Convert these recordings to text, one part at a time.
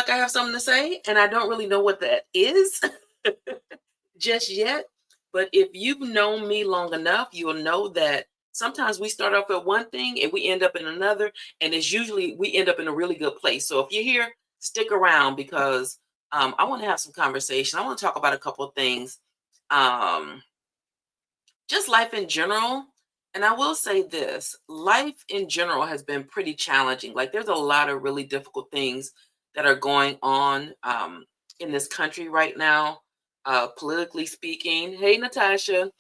like I have something to say, and I don't really know what that is just yet. But if you've known me long enough, you'll know that sometimes we start off at one thing and we end up in another, and it's usually we end up in a really good place. So if you're here, stick around because I want to have some conversation. I want to talk about a couple of things, um, just life in general. And I will say this: life in general has been pretty challenging. Like there's a lot of really difficult things that are going on in this country right now, politically speaking. Hey, Natasha,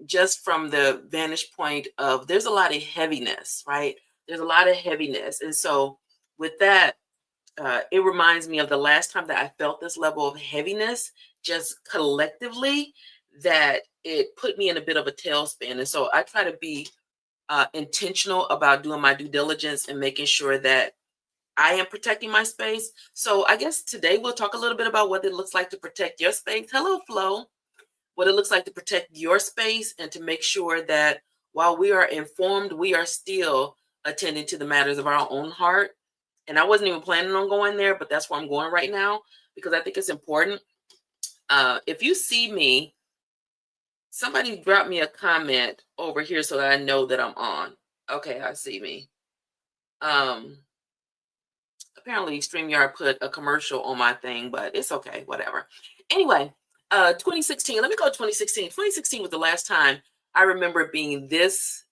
just from the vantage point of there's a lot of heaviness, right? There's a lot of heaviness. And so, with that, it reminds me of the last time that I felt this level of heaviness, just collectively, that it put me in a bit of a tailspin. And so, I try to be intentional about doing my due diligence and making sure that I am protecting my space. So, I guess today we'll talk a little bit about what it looks like to protect your space. Hello, Flo. What it looks like to protect your space and to make sure that while we are informed, we are still attending to the matters of our own heart. And I wasn't even planning on going there, but that's where I'm going right now because I think it's important. If you see me, somebody drop me a comment over here so that I know that I'm on. Okay, I see me. Apparently StreamYard put a commercial on my thing, but it's okay, whatever. Anyway, 2016, let me go 2016. 2016 was the last time I remember being this.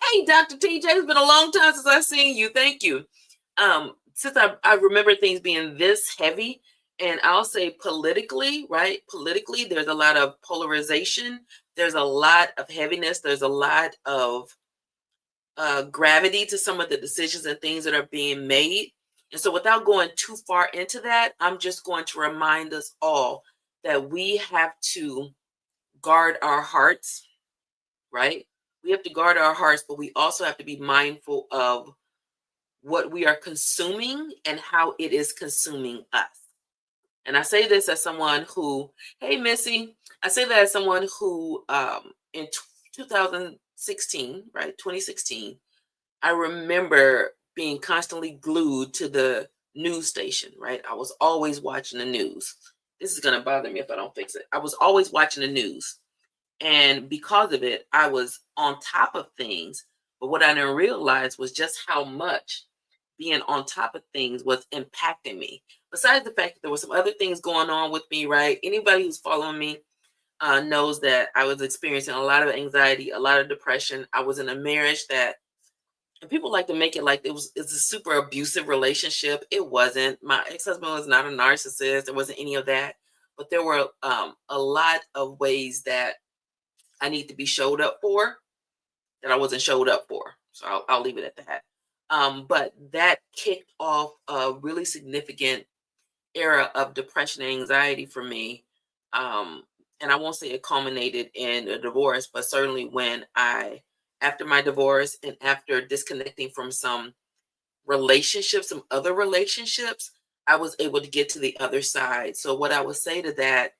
Hey, Dr. TJ, it's been a long time since I've seen you. Thank you. Since I remember things being this heavy, and I'll say politically, right? Politically, there's a lot of polarization. There's a lot of heaviness. There's a lot of gravity to some of the decisions and things that are being made. And so, without going too far into that, I'm just going to remind us all that we have to guard our hearts, right? We have to guard our hearts, but we also have to be mindful of what we are consuming and how it is consuming us. And I say this as someone who, hey, Missy, I say that as someone who in 2016, right, 2016, I remember being constantly glued to the news station, right? I was always watching the news. This is going to bother me if I don't fix it. I was always watching the news. And because of it, I was on top of things. But what I didn't realize was just how much being on top of things was impacting me. Besides the fact that there were some other things going on with me, right? Anybody who's following me knows that I was experiencing a lot of anxiety, a lot of depression. I was in a marriage that, and people like to make it like it's a super abusive relationship. It wasn't. My ex-husband was not a narcissist. There wasn't any of that. But there were a lot of ways that I need to be showed up for that I wasn't showed up for. So I'll leave it at that. But that kicked off a really significant era of depression and anxiety for me. And I won't say it culminated in a divorce, but certainly after my divorce and after disconnecting from some relationships, some other relationships, I was able to get to the other side. So what I would say to that,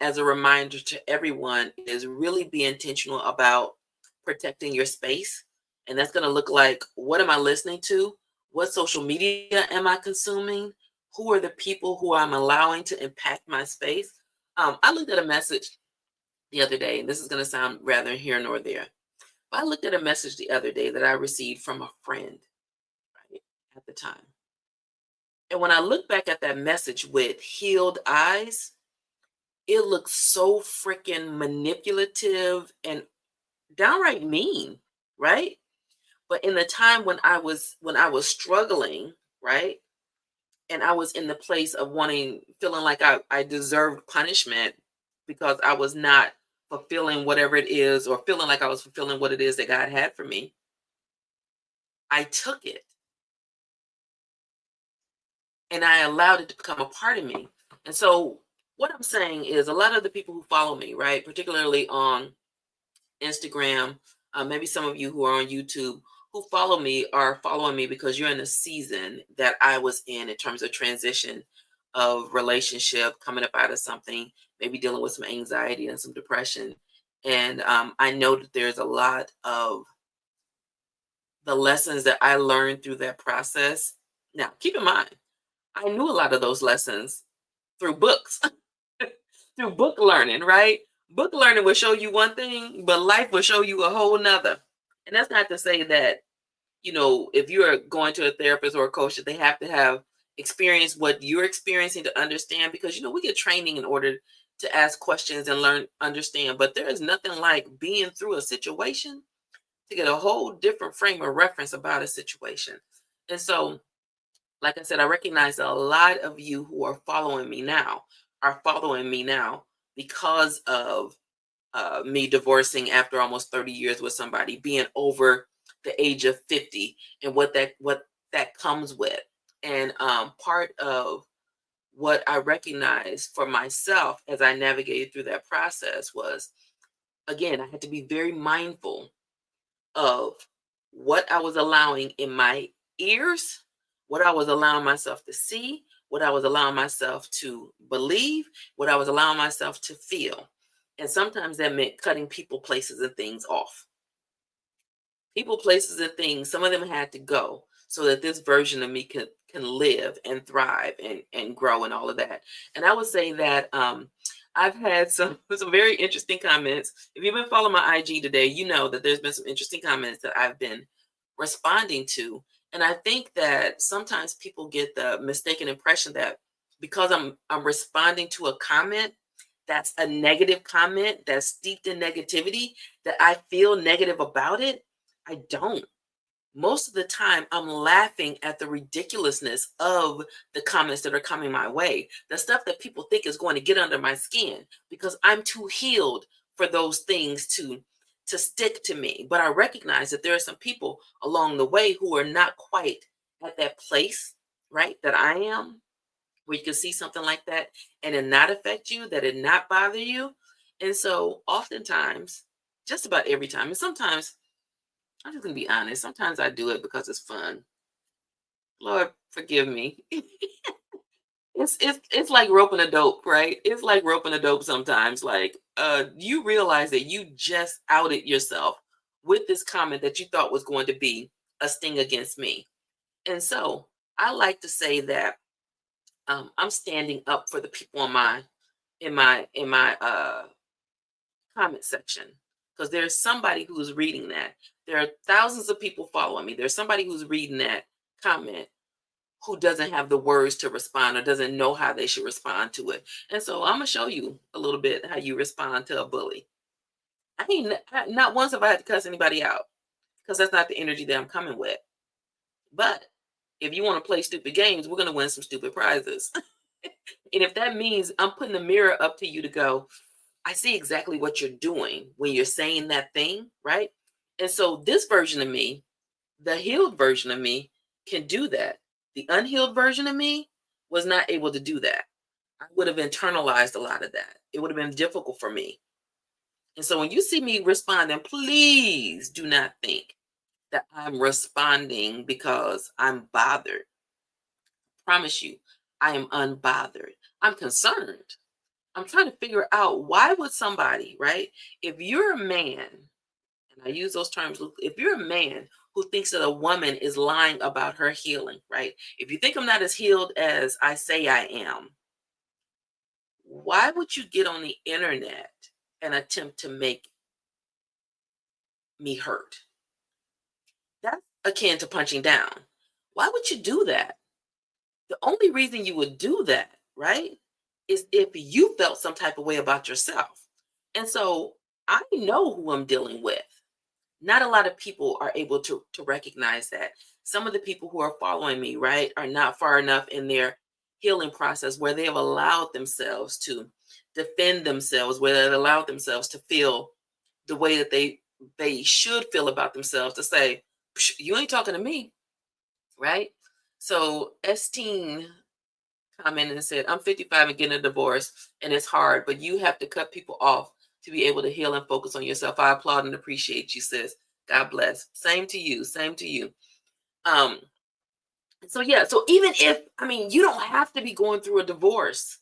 as a reminder to everyone, is really be intentional about protecting your space. And that's going to look like, what am I listening to? What social media am I consuming? Who are the people who I'm allowing to impact my space? I looked at a message the other day, and this is going to sound rather here nor there. But I looked at a message the other day that I received from a friend, right, at the time. And when I look back at that message with healed eyes, it looks so freaking manipulative and downright mean, right? But in the time when I was struggling, right? And I was in the place of feeling like I deserved punishment because I was not fulfilling whatever it is, or feeling like I was fulfilling what it is that God had for me. I took it and I allowed it to become a part of me. And so what I'm saying is, a lot of the people who follow me, right, particularly on Instagram, maybe some of you who are on YouTube who follow me are following me because you're in a season that I was in terms of transition of relationship, coming up out of something, maybe dealing with some anxiety and some depression. And I know that there's a lot of the lessons that I learned through that process. Now, keep in mind, I knew a lot of those lessons through books, through book learning, right? Book learning will show you one thing, but life will show you a whole nother. And that's not to say that, if you're going to a therapist or a coach, that they have to have experienced what you're experiencing to understand, because, we get training in order to ask questions and learn, understand. But there is nothing like being through a situation to get a whole different frame of reference about a situation. And so, like I said, I recognize that a lot of you who are following me now because of me divorcing after almost 30 years with somebody, being over the age of 50, and what that comes with. And part of what I recognized for myself as I navigated through that process was, again, I had to be very mindful of what I was allowing in my ears, what I was allowing myself to see, what I was allowing myself to believe, what I was allowing myself to feel. And sometimes that meant cutting people, places, and things off. People, places, and things, some of them had to go so that this version of me can live and thrive and grow and all of that. And I would say that I've had some very interesting comments. If you've been following my IG today, you know that there's been some interesting comments that I've been responding to. And I think that sometimes people get the mistaken impression that because I'm responding to a comment that's a negative comment that's steeped in negativity, that I feel negative about it. I don't. Most of the time, I'm laughing at the ridiculousness of the comments that are coming my way, the stuff that people think is going to get under my skin, because I'm too healed for those things to stick to me. But I recognize that there are some people along the way who are not quite at that place, right, that I am, where you can see something like that and it not affect you, that it not bother you. And so oftentimes, just about every time, and sometimes, I'm just gonna be honest, sometimes I do it because it's fun. Lord, forgive me. It's like roping a dope, right? It's like roping a dope sometimes. Like, you realize that you just outed yourself with this comment that you thought was going to be a sting against me. And so I like to say that I'm standing up for the people in my comment section, because there's somebody who's reading that. There are thousands of people following me. There's somebody who's reading that comment who doesn't have the words to respond or doesn't know how they should respond to it. And so I'm gonna show you a little bit how you respond to a bully. I mean, not once have I had to cuss anybody out, because that's not the energy that I'm coming with. But if you want to play stupid games, we're gonna win some stupid prizes. And if that means I'm putting the mirror up to you to go, I see exactly what you're doing when you're saying that thing, right? And so this version of me, the healed version of me, can do that. The unhealed version of me was not able to do that. I would have internalized a lot of that. It would have been difficult for me. And so when you see me responding, please do not think that I'm responding because I'm bothered. I promise you, I am unbothered. I'm concerned. I'm trying to figure out, why would somebody, right? If you're a man, and I use those terms, if you're a man who thinks that a woman is lying about her healing, right? If you think I'm not as healed as I say I am, why would you get on the internet and attempt to make me hurt? That's akin to punching down. Why would you do that? The only reason you would do that, right, is if you felt some type of way about yourself. And so I know who I'm dealing with. Not a lot of people are able to recognize that. Some of the people who are following me, right, are not far enough in their healing process where they have allowed themselves to defend themselves, where they've allowed themselves to feel the way that they should feel about themselves, to say, you ain't talking to me, right? So Estine commented and said, I'm 55 and getting a divorce, and it's hard, but you have to cut people off to be able to heal and focus on yourself. I applaud and appreciate you, sis. God bless. Same to you. Same to you. Um, so yeah, so even if, I mean, you don't have to be going through a divorce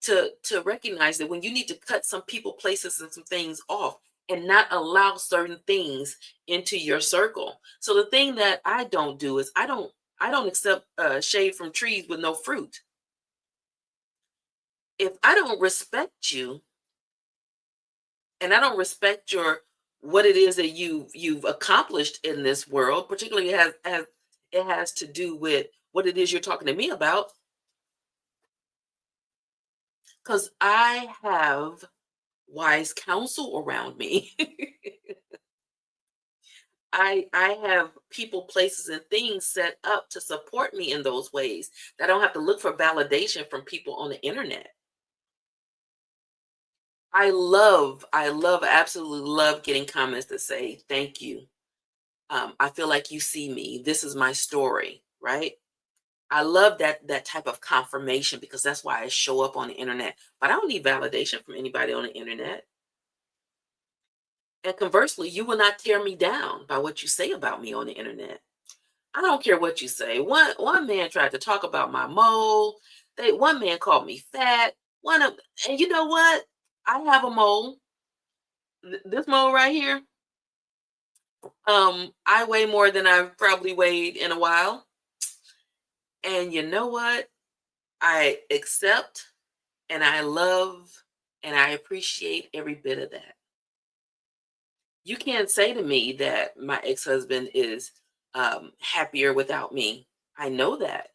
to recognize that when you need to cut some people, places, and some things off and not allow certain things into your circle. So the thing that I don't do is I don't I don't accept shade from trees with no fruit. If I don't respect you and I don't respect your what it is that you've accomplished in this world, particularly as it has to do with what it is you're talking to me about, because I have wise counsel around me. I have people, places, and things set up to support me in those ways. That I don't have to look for validation from people on the internet. Absolutely love getting comments that say, thank you. I feel like you see me. This is my story, right? I love that type of confirmation because that's why I show up on the internet. But I don't need validation from anybody on the internet. And conversely, you will not tear me down by what you say about me on the internet. I don't care what you say. One man tried to talk about my mole. One man called me fat. And you know what? I have a mole. This mole right here. I weigh more than I've probably weighed in a while. And you know what? I accept and I love and I appreciate every bit of that. You can't say to me that my ex-husband is happier without me. I know that.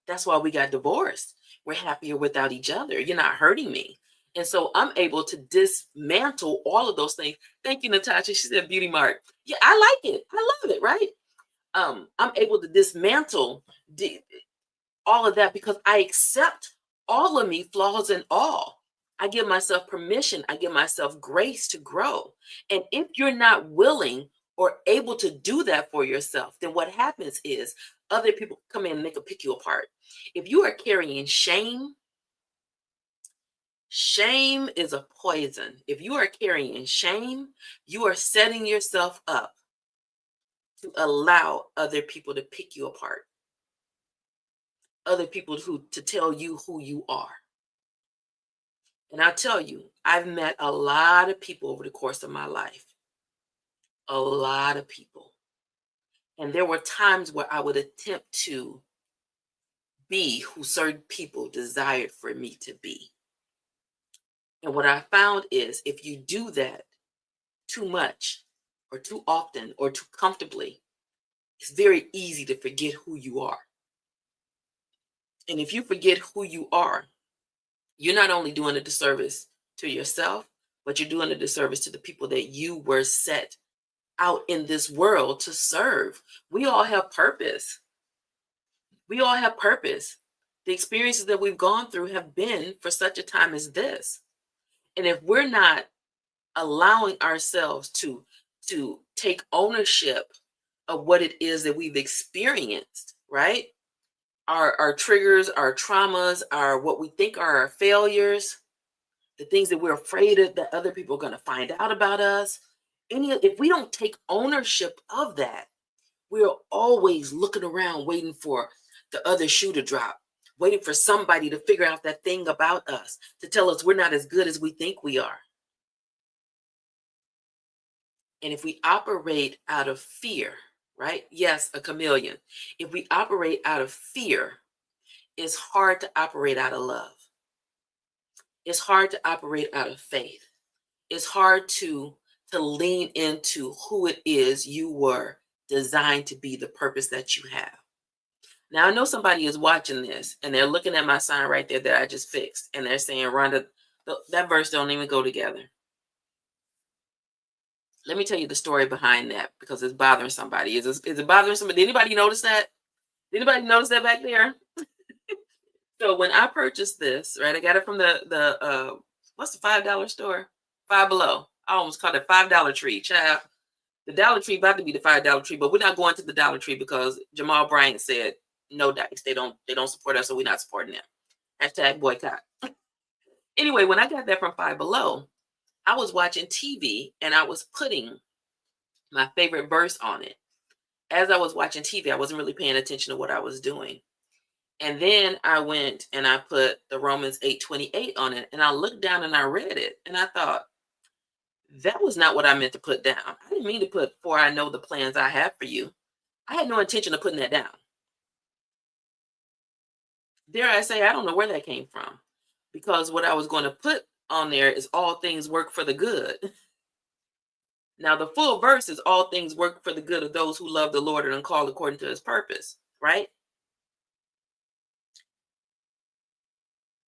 That's why we got divorced. We're happier without each other. You're not hurting me. And so I'm able to dismantle all of those things. Thank you, Natasha. She said beauty mark. Yeah, I like it. I love it, right? I'm able to dismantle all of that because I accept all of me, flaws and all. I give myself permission. I give myself grace to grow. And if you're not willing or able to do that for yourself, then what happens is other people come in and they can pick you apart. If you are carrying shame, shame is a poison. If you are carrying shame, you are setting yourself up to allow other people to pick you apart, other people to tell you who you are. And I'll tell you, I've met a lot of people over the course of my life, a lot of people. And there were times where I would attempt to be who certain people desired for me to be. And what I found is if you do that too much or too often or too comfortably, it's very easy to forget who you are. And if you forget who you are, you're not only doing a disservice to yourself, but you're doing a disservice to the people that you were set out in this world to serve. We all have purpose. We all have purpose. The experiences that we've gone through have been for such a time as this. And if we're not allowing ourselves to take ownership of what it is that we've experienced, right? Our triggers, our traumas, our what we think are our failures, the things that we're afraid of that other people are going to find out about us. If we don't take ownership of that, we're always looking around waiting for the other shoe to drop, waiting for somebody to figure out that thing about us, to tell us we're not as good as we think we are. And if we operate out of fear, right? Yes, a chameleon. If we operate out of fear, it's hard to operate out of love. It's hard to operate out of faith. It's hard to lean into who it is you were designed to be, the purpose that you have. Now, I know somebody is watching this and they're looking at my sign right there that I just fixed. And they're saying, Rhonda, that verse don't even go together. Let me tell you the story behind that because it's bothering somebody. Is it bothering somebody? Did anybody notice that? Did anybody notice that back there? So when I purchased this, right, I got it from the what's the $5 store? Five Below. I almost called it $5 Tree. Child, the Dollar Tree about to be the $5 Tree, but we're not going to the Dollar Tree because Jamal Bryant said no dice. They don't support us, so we're not supporting them. Hashtag boycott. Anyway, when I got that from Five Below, I was watching TV and I was putting my favorite verse on it. As I was watching TV, I wasn't really paying attention to what I was doing. And then I went and I put the Romans 8:28 on it. And I looked down and I read it. And I thought, that was not what I meant to put down. I didn't mean to put, for I know the plans I have for you. I had no intention of putting that down. Dare I say, I don't know where that came from, because what I was going to put on there is all things work for the good. Now, the full verse is all things work for the good of those who love the Lord and are called according to his purpose, right?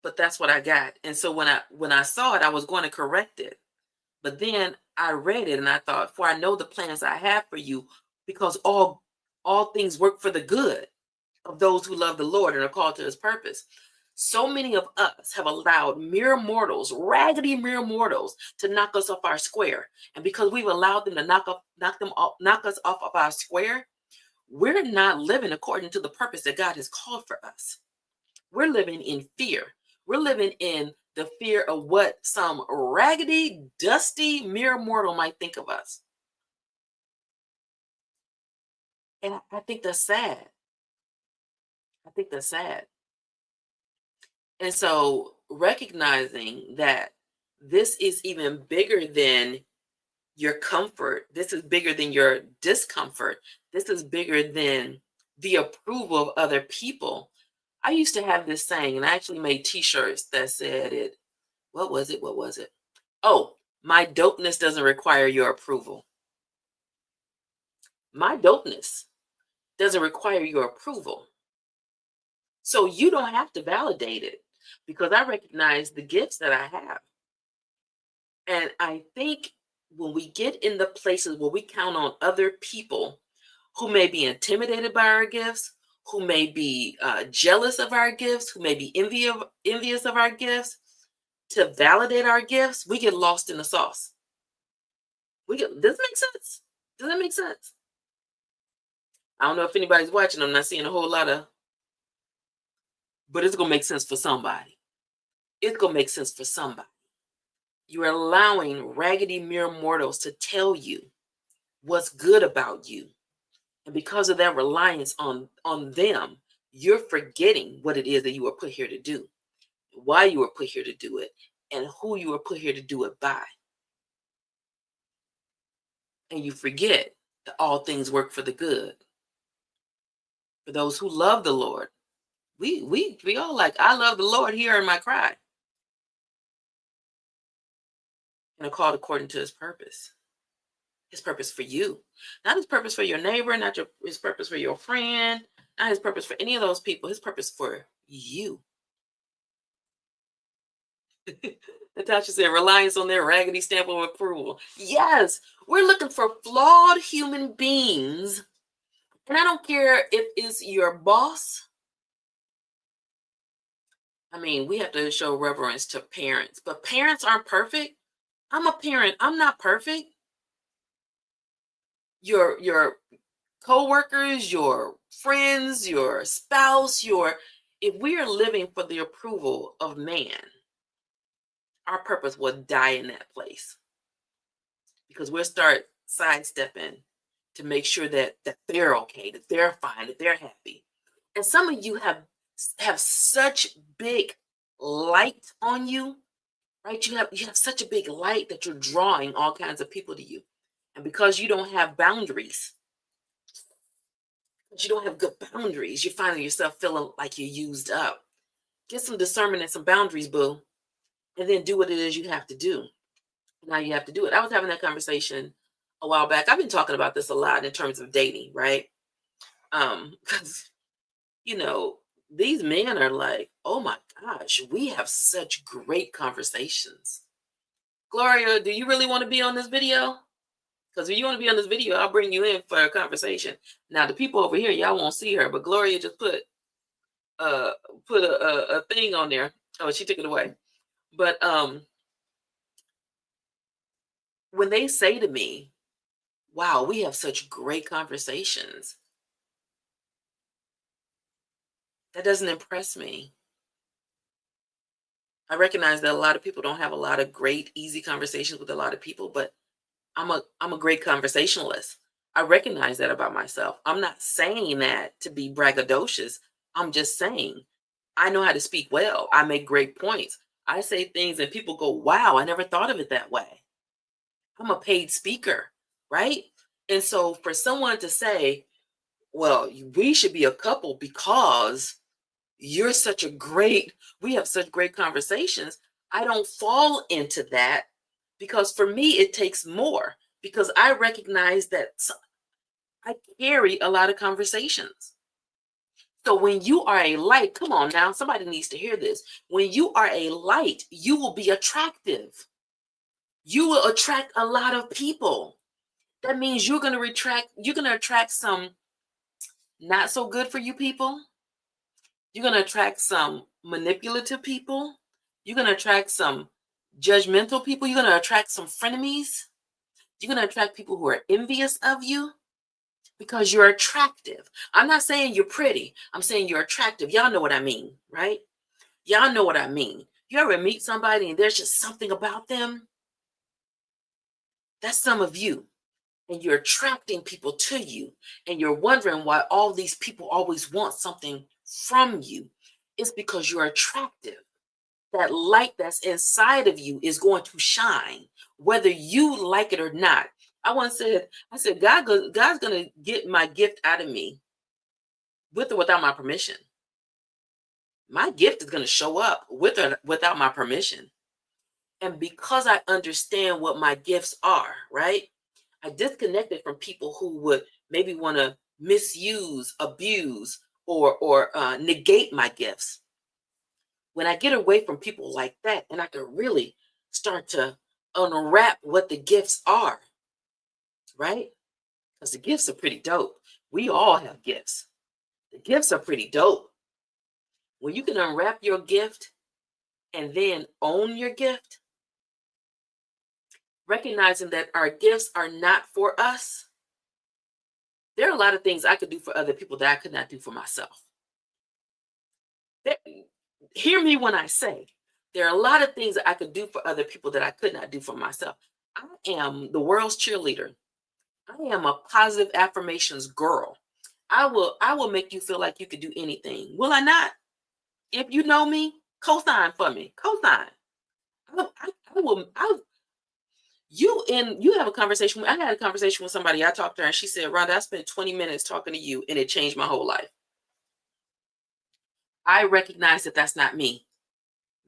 But that's what I got. And so when I saw it, I was going to correct it. But then I read it and I thought, for I know the plans I have for you, because all things work for the good of those who love the Lord and are called to his purpose. So many of us have allowed mere mortals, raggedy mere mortals, to knock us off our square. And because we've allowed them to knock us off of our square, we're not living according to the purpose that God has called for us. We're living in fear. We're living in the fear of what some raggedy, dusty, mere mortal might think of us. And I think that's sad. I think that's sad. And so recognizing that this is even bigger than your comfort, this is bigger than your discomfort, this is bigger than the approval of other people. I used to have this saying, and I actually made t-shirts that said it. What was it? What was it? Oh, my dopeness doesn't require your approval. My dopeness doesn't require your approval. So you don't have to validate it, because I recognize the gifts that I have. And I think when we get in the places where we count on other people who may be intimidated by our gifts, who may be jealous of our gifts, who may be envious of our gifts, to validate our gifts, we get lost in the sauce. Does it make sense? Does that make sense? I don't know if anybody's watching. I'm not seeing a whole lot of, but it's going to make sense for somebody. It's going to make sense for somebody. You're allowing raggedy mere mortals to tell you what's good about you. And because of that reliance on them, you're forgetting what it is that you were put here to do, why you were put here to do it, and who you were put here to do it by. And you forget that all things work for the good. For those who love the Lord. We all like, I love the Lord, hear my cry. And are called according to his purpose. His purpose for you. Not his purpose for your neighbor, not his purpose for your friend, not his purpose for any of those people. His purpose for you. Natasha said, reliance on their raggedy stamp of approval. Yes, we're looking for flawed human beings. And I don't care if it's your boss. I mean, we have to show reverence to parents, but parents aren't perfect. I'm a parent. I'm not perfect. Your co-workers, your friends, your spouse, if we are living for the approval of man, our purpose will die in that place, because we'll start sidestepping to make sure that they're okay, that they're fine, that they're happy. And some of you have such big light on you, right? You have such a big light that you're drawing all kinds of people to you. And because you don't have boundaries, you don't have good boundaries, you're finding yourself feeling like you're used up. Get some discernment and some boundaries, boo, and then do what it is you have to do. Now you have to do it. I was having that conversation a while back. I've been talking about this a lot in terms of dating, right? Because these men are like, oh my gosh, we have such great conversations. Gloria, do you really want to be on this video? Because if you want to be on this video, I'll bring you in for a conversation. Now, the people over here, y'all won't see her, but Gloria just put a thing on there. Oh, she took it away. But when they say to me, wow, we have such great conversations, that doesn't impress me. I recognize that a lot of people don't have a lot of great, easy conversations with a lot of people, but I'm a great conversationalist. I recognize that about myself. I'm not saying that to be braggadocious. I'm just saying I know how to speak well. I make great points. I say things and people go, wow, I never thought of it that way. I'm a paid speaker, right? And so for someone to say, well, we should be a couple because you're such a great, we have such great conversations. I don't fall into that because for me, it takes more because I recognize that I carry a lot of conversations. So when you are a light, come on now, somebody needs to hear this. When you are a light, you will be attractive. You will attract a lot of people. That means you're going to attract some not so good for you people. You're going to attract some manipulative people. You're going to attract some judgmental people. You're going to attract some frenemies. You're going to attract people who are envious of you because you're attractive. I'm not saying you're pretty. I'm saying you're attractive. Y'all know what I mean, right? Y'all know what I mean. You ever meet somebody and there's just something about them? That's some of you. And you're attracting people to you. And you're wondering why all these people always want something from you. It's because you're attractive. That light that's inside of you is going to shine, whether you like it or not. I said, God's going to get my gift out of me with or without my permission. My gift is going to show up with or without my permission. And because I understand what my gifts are, right? I disconnected from people who would maybe want to misuse, abuse, or negate my gifts. When I get away from people like that, and I can really start to unwrap what the gifts are, right? Because the gifts are pretty dope. We all have gifts. The gifts are pretty dope. When you can unwrap your gift and then own your gift, recognizing that our gifts are not for us, there are a lot of things I could do for other people that I could not do for myself. Hear me when I say there are a lot of things that I could do for other people that I could not do for myself. I am the world's cheerleader. I am a positive affirmations girl. I will make you feel like you could do anything. Will I not? If you know me, co-sign for me. Co-sign. You have a conversation. I had a conversation with somebody. I talked to her and she said, Rhonda, I spent 20 minutes talking to you and it changed my whole life. I recognize that that's not me.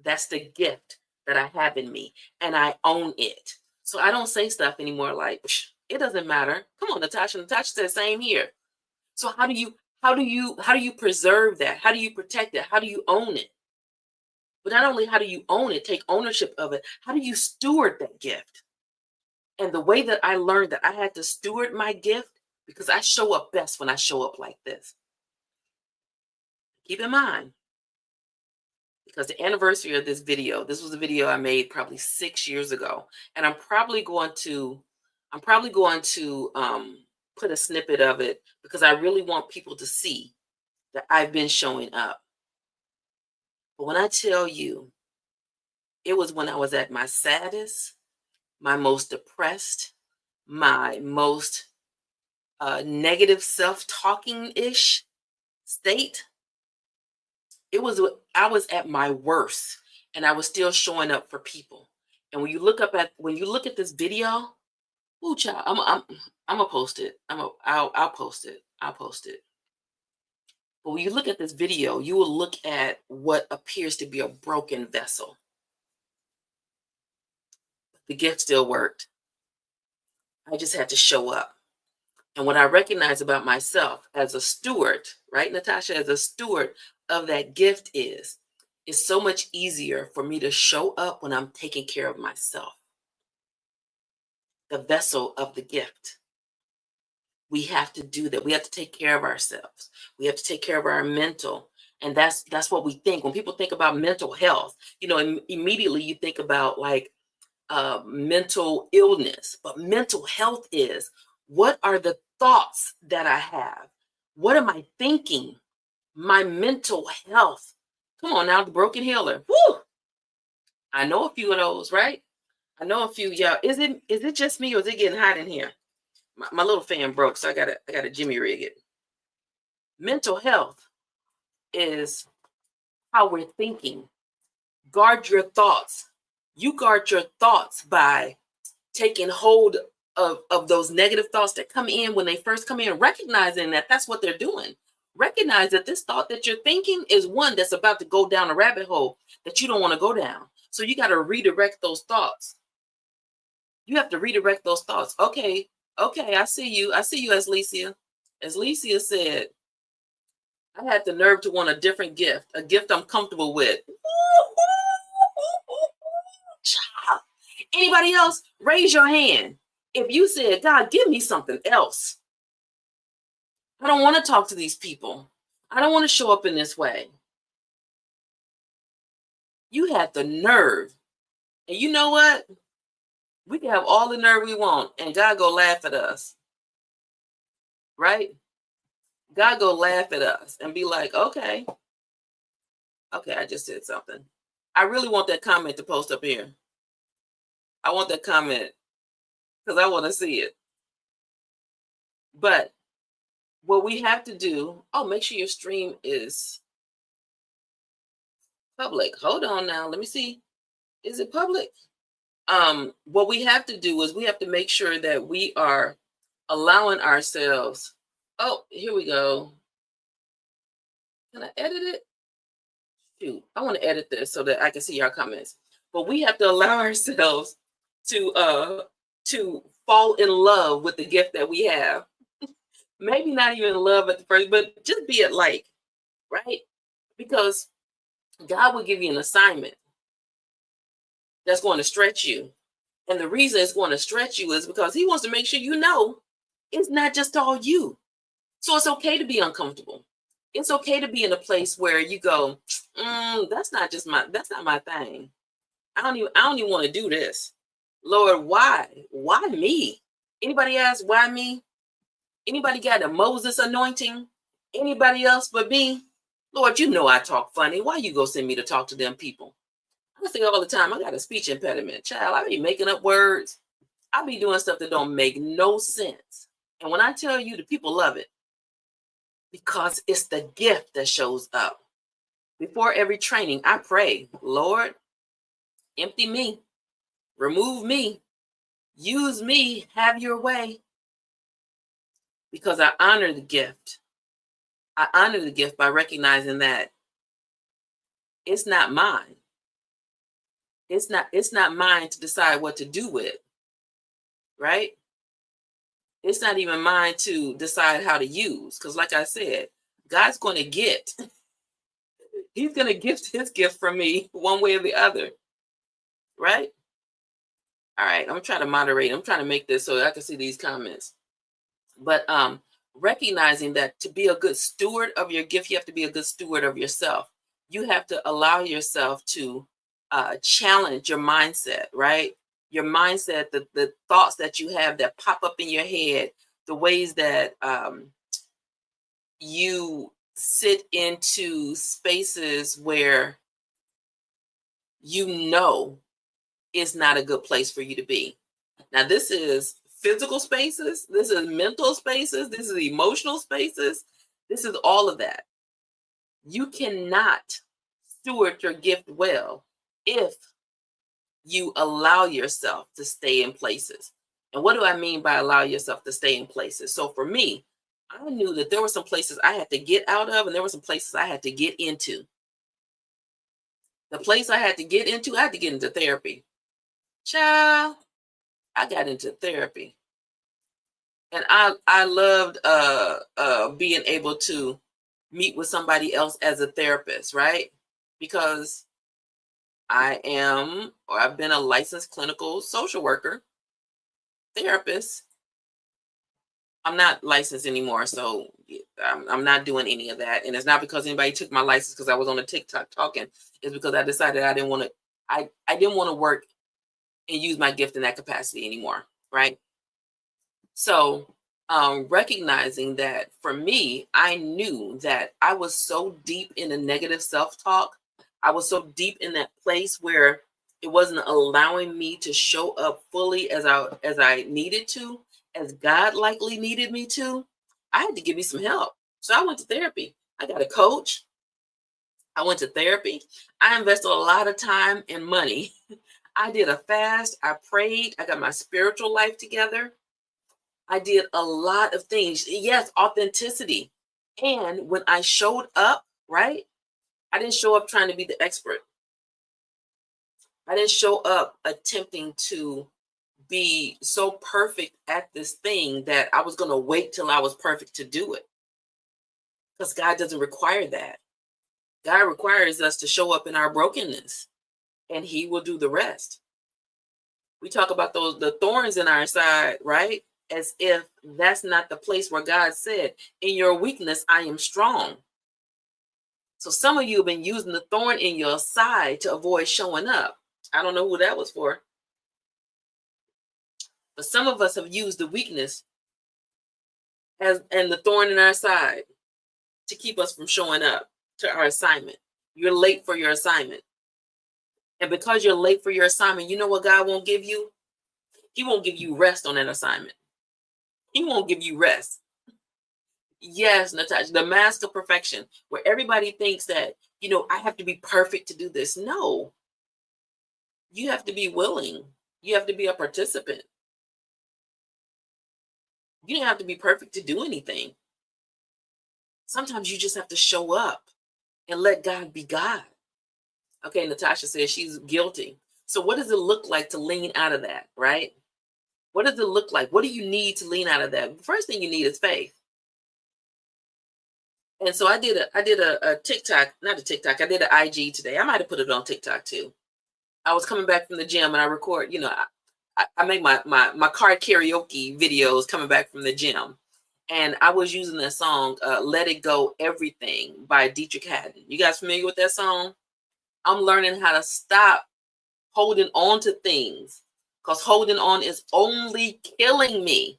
That's the gift that I have in me and I own it. So I don't say stuff anymore like, it doesn't matter. Come on, Natasha. Natasha said same here. So how do you preserve that? How do you protect it? How do you own it? But not only how do you own it, take ownership of it, how do you steward that gift? And the way that I learned that I had to steward my gift, because I show up best when I show up like this. Keep in mind, because the anniversary of this video, this was a video I made probably 6 years ago. And I'm probably going to put a snippet of it because I really want people to see that I've been showing up. But when I tell you, it was when I was at my saddest, my most depressed, my most negative self-talking-ish state. I was at my worst and I was still showing up for people. And when you look at this video, ooh, child, I'm gonna post it. I'll post it. I'll post it. But when you look at this video, you will look at what appears to be a broken vessel. The gift still worked. I just had to show up. And what I recognize about myself as a steward, right, Natasha, as a steward of that gift is it's so much easier for me to show up when I'm taking care of myself. The vessel of the gift. We have to do that. We have to take care of ourselves. We have to take care of our mental. And that's what we think. When people think about mental health, immediately you think about like mental illness. But mental health is, what are the thoughts that I have? What am I thinking? My mental health. Come on now, the broken healer. Woo! I know a few of those, right? I know a few. Y'all, is it just me or is it getting hot in here? My little fan broke, so I gotta Jimmy rig it. Mental health is how we're thinking. Guard your thoughts. You guard your thoughts by taking hold of those negative thoughts that come in when they first come in, recognizing that that's what they're doing. Recognize that this thought that you're thinking is one that's about to go down a rabbit hole that you don't want to go down. So you got to redirect those thoughts. You have to redirect those thoughts. Okay, I see you. I see you, as Alicia. As Alicia said, I had the nerve to want a different gift, a gift I'm comfortable with. Anybody else? Raise your hand. If you said, God, give me something else. I don't want to talk to these people. I don't want to show up in this way. You had the nerve. And you know what? We can have all the nerve we want, and God go laugh at us. Right? God go laugh at us and be like, okay, I just said something. I really want that comment to post up here. I want that comment because I want to see it. But what we have to do, make sure your stream is public. Hold on now. Let me see. Is it public? What we have to do is we have to make sure that we are allowing ourselves. Oh, here we go. Can I edit it? Shoot, I want to edit this so that I can see your comments. But we have to allow ourselves to fall in love with the gift that we have. Maybe not even love at the first, but just be it like, right? Because God will give you an assignment that's going to stretch you. And the reason it's going to stretch you is because he wants to make sure you know it's not just all you. So it's okay to be uncomfortable. It's okay to be in a place where you go, that's not my thing. I don't even want to do this. Lord, why? Why me? Anybody ask why me? Anybody got a Moses anointing? Anybody else but me? Lord, you know I talk funny. Why you go send me to talk to them people? I say all the time, I got a speech impediment. Child, I be making up words. I be doing stuff that don't make no sense. And when I tell you, the people love it because it's the gift that shows up. Before every training, I pray, Lord, empty me, remove me, use me, have your way. Because I honor the gift. I honor the gift by recognizing that it's not mine. It's not mine to decide what to do with, right? It's not even mine to decide how to use. Because like I said, God's going to get, he's going to gift his gift from me one way or the other, right? All right, I'm trying to moderate. I'm trying to make this so I can see these comments. But recognizing that to be a good steward of your gift, you have to be a good steward of yourself. You have to allow yourself to challenge your mindset, right? Your mindset, the thoughts that you have that pop up in your head, the ways that you sit into spaces where you know it's not a good place for you to be. Now, this is physical spaces, this is mental spaces, this is emotional spaces, this is all of that. You cannot steward your gift well if you allow yourself to stay in places. And what do I mean by allow yourself to stay in places? So for me, I knew that there were some places I had to get out of, and there were some places I had to get into. The place I had to get into, I had to get into therapy. Child, I got into therapy. And I loved being able to meet with somebody else as a therapist, right? Because I've been a licensed clinical social worker, therapist. I'm not licensed anymore, so I'm not doing any of that. And it's not because anybody took my license because I was on a TikTok talking. It's because I decided I didn't want to work and use my gift in that capacity anymore, right? So recognizing that for me, I knew that I was so deep in a negative self-talk. I was so deep in that place where it wasn't allowing me to show up fully as I needed to, as God likely needed me to. I had to give me some help. So I went to therapy. I got a coach. I went to therapy. I invested a lot of time and money. I did a fast. I prayed. I got my spiritual life together. I did a lot of things. Yes, authenticity. And when I showed up, right, I didn't show up trying to be the expert. I didn't show up attempting to be so perfect at this thing that I was going to wait till I was perfect to do it. Because God doesn't require that. God requires us to show up in our brokenness, and He will do the rest. We talk about the thorns in our side, right? As if that's not the place where God said, in your weakness, I am strong. So some of you have been using the thorn in your side to avoid showing up. I don't know who that was for. But some of us have used the weakness and the thorn in our side to keep us from showing up to our assignment. You're late for your assignment. And because you're late for your assignment, you know what God won't give you? He won't give you rest on that assignment. He won't give you rest. Yes, Natasha, the mask of perfection, where everybody thinks that, I have to be perfect to do this. No, you have to be willing. You have to be a participant. You don't have to be perfect to do anything. Sometimes you just have to show up and let God be God. Okay, Natasha says she's guilty. So what does it look like to lean out of that, right? What does it look like? What do you need to lean out of that? The first thing you need is faith. And so I did a TikTok, not a TikTok, I did an IG today. I might have put it on TikTok too. I was coming back from the gym and I record, I make my car karaoke videos coming back from the gym. And I was using that song, Let It Go Everything by Dietrich Haddon. You guys familiar with that song? I'm learning how to stop holding on to things, because holding on is only killing me.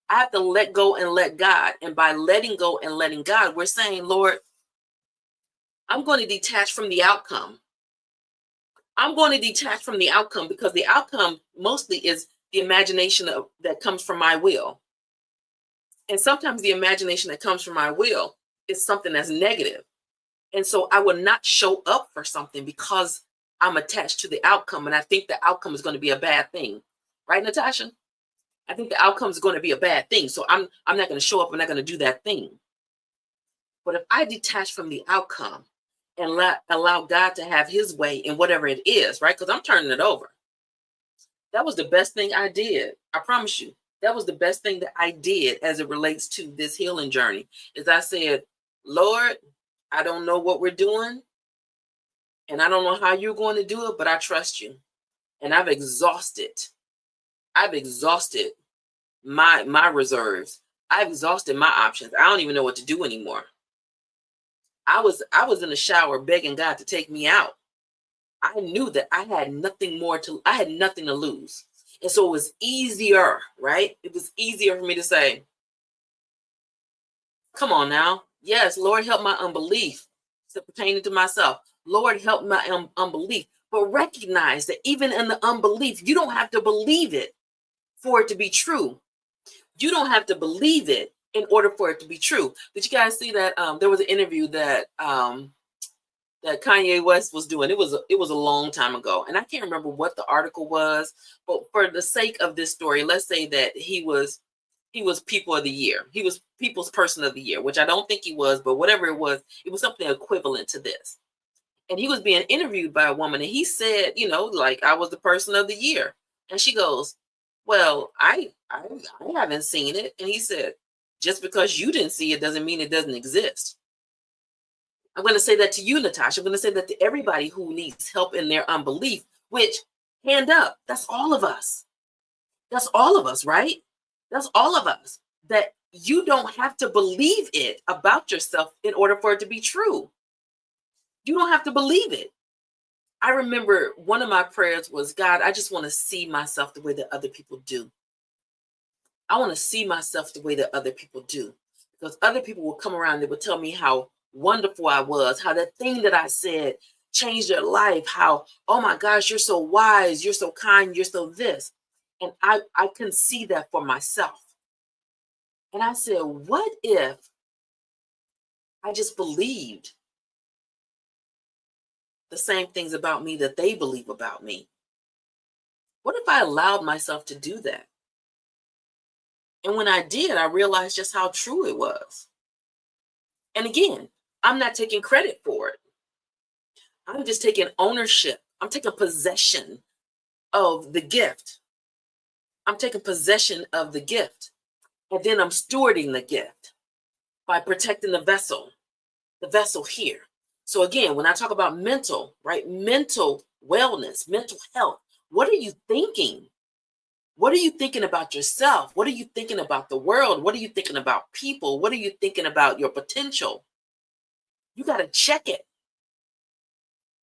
I have to let go and let God. And by letting go and letting God, we're saying, Lord, I'm going to detach from the outcome. I'm going to detach from the outcome, because the outcome mostly is the imagination that comes from my will. And sometimes the imagination that comes from my will is something that's negative. And so I will not show up for something because I'm attached to the outcome. And I think the outcome is going to be a bad thing. Right, Natasha? I think the outcome is going to be a bad thing. So I'm not going to show up. I'm not going to do that thing. But if I detach from the outcome and allow God to have His way in whatever it is, right? Because I'm turning it over. That was the best thing I did. I promise you. That was the best thing that I did as it relates to this healing journey. Is I said, Lord, I don't know what we're doing, and I don't know how you're going to do it, but I trust you. And I've exhausted my reserves. I've exhausted my options. I don't even know what to do anymore. I was in the shower begging God to take me out. I knew that I had nothing to lose. And so it was easier, right? It was easier for me to say, come on now. Yes, Lord, help my unbelief. So pertaining to myself. Lord, help my unbelief. But recognize that even in the unbelief, you don't have to believe it for it to be true. You don't have to believe it in order for it to be true. Did you guys see that there was an interview that Kanye West was doing? It was a long time ago, and I can't remember what the article was, but for the sake of this story, let's say that he was People of the Year. He was People's Person of the Year, which I don't think he was, but whatever it was something equivalent to this. And he was being interviewed by a woman, and he said, like, I was the Person of the Year. And she goes, well, I haven't seen it. And he said, just because you didn't see it doesn't mean it doesn't exist. I'm going to say that to you, Natasha. I'm going to say that to everybody who needs help in their unbelief, which, hand up, that's all of us. That's all of us, right? That's all of us. That you don't have to believe it about yourself in order for it to be true. You don't have to believe it. I remember one of my prayers was, God, I just want to see myself the way that other people do. I want to see myself the way that other people do. Because other people will come around, they will tell me how wonderful I was, how that thing that I said changed their life, how, oh my gosh, you're so wise, you're so kind, you're so this. And I can see that for myself. And I said, what if I just believed the same things about me that they believe about me? What if I allowed myself to do that? And when I did, I realized just how true it was. And again, I'm not taking credit for it. I'm just taking ownership. I'm taking possession of the gift. I'm taking possession of the gift. And then I'm stewarding the gift by protecting the vessel here. So again, when I talk about mental, right? Mental wellness, mental health, what are you thinking? What are you thinking about yourself? What are you thinking about the world? What are you thinking about people? What are you thinking about your potential? You got to check it.